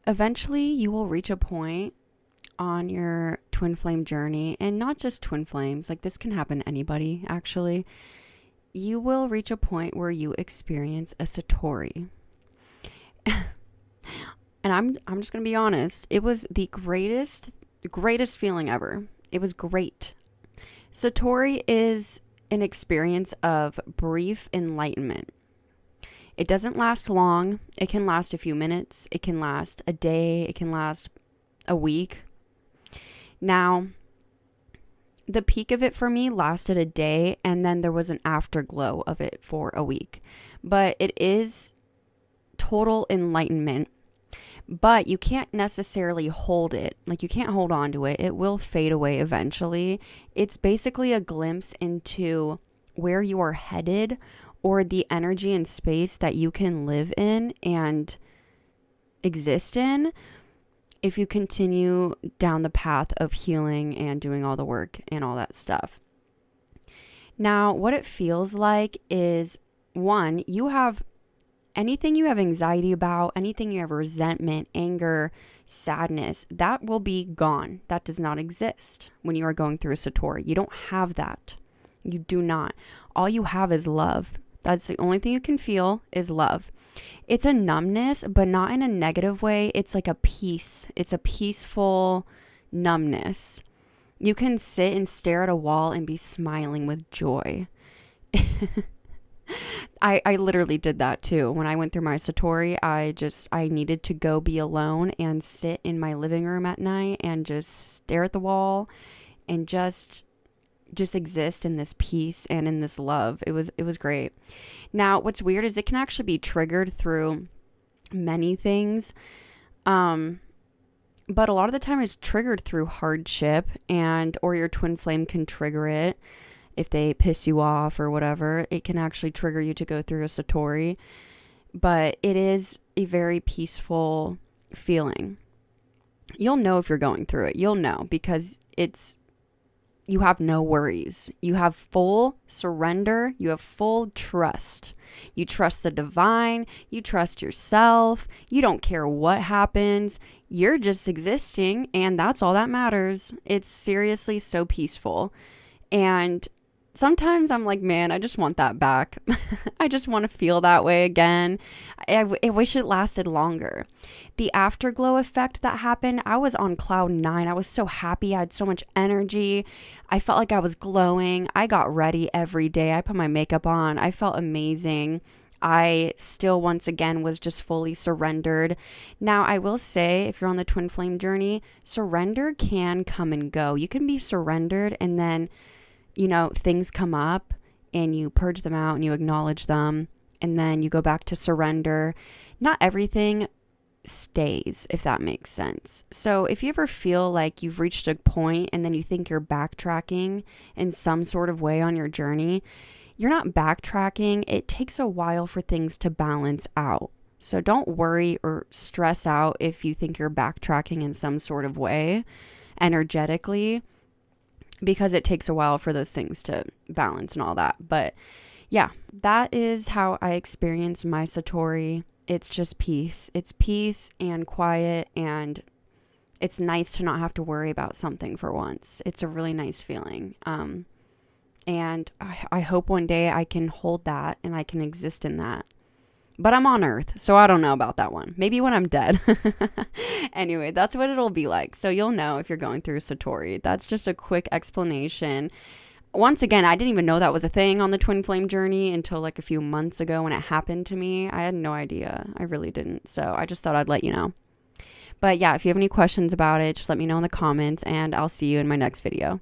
eventually you will reach a point on your twin flame journey, and not just twin flames, like this can happen to anybody actually. You will reach a point where you experience a Satori. And I'm just going to be honest, it was the greatest feeling ever. It was great. Satori is an experience of brief enlightenment. It doesn't last long. It can last a few minutes. It can last a day. It can last a week. Now, the peak of it for me lasted a day, and then there was an afterglow of it for a week. But it is total enlightenment. But you can't necessarily hold it. Like, you can't hold on to it. It will fade away eventually. It's basically a glimpse into where you are headed, or the energy and space that you can live in and exist in if you continue down the path of healing and doing all the work and all that stuff. Now, what it feels like is, one, you have anything you have anxiety about, anything you have resentment, anger, sadness, that will be gone. That does not exist when you are going through a Satori. You don't have that. You do not. All you have is love. That's the only thing you can feel is love. It's a numbness, but not in a negative way. It's like a peace. It's a peaceful numbness. You can sit and stare at a wall and be smiling with joy. I literally did that too. When I went through my Satori, I needed to go be alone and sit in my living room at night and just stare at the wall and just exist in this peace and in this love. It was great. Now, what's weird is it can actually be triggered through many things. But a lot of the time it's triggered through hardship, or your twin flame can trigger it. If they piss you off or whatever, it can actually trigger you to go through a Satori. But it is a very peaceful feeling. You'll know if you're going through it. You'll know because you have no worries. You have full surrender. You have full trust. You trust the divine. You trust yourself. You don't care what happens. You're just existing, and that's all that matters. It's seriously so peaceful. And sometimes I'm like, man, I just want that back. I just want to feel that way again. I wish it lasted longer. The afterglow effect that happened, I was on cloud 9. I was so happy. I had so much energy. I felt like I was glowing. I got ready every day. I put my makeup on. I felt amazing. I still, once again, was just fully surrendered. Now, I will say, if you're on the twin flame journey, surrender can come and go. You can be surrendered, and then things come up and you purge them out and you acknowledge them, and then you go back to surrender. Not everything stays, if that makes sense. So if you ever feel like you've reached a point and then you think you're backtracking in some sort of way on your journey, you're not backtracking. It takes a while for things to balance out. So don't worry or stress out if you think you're backtracking in some sort of way energetically, because it takes a while for those things to balance and all that. But yeah, that is how I experience my Satori. It's just peace. It's peace and quiet, and it's nice to not have to worry about something for once. It's a really nice feeling. And I hope one day I can hold that and I can exist in that. But I'm on Earth, so I don't know about that one. Maybe when I'm dead. Anyway, that's what it'll be like. So you'll know if you're going through Satori. That's just a quick explanation. Once again, I didn't even know that was a thing on the twin flame journey until like a few months ago when it happened to me. I had no idea. I really didn't. So I just thought I'd let you know. But yeah, if you have any questions about it, just let me know in the comments, and I'll see you in my next video.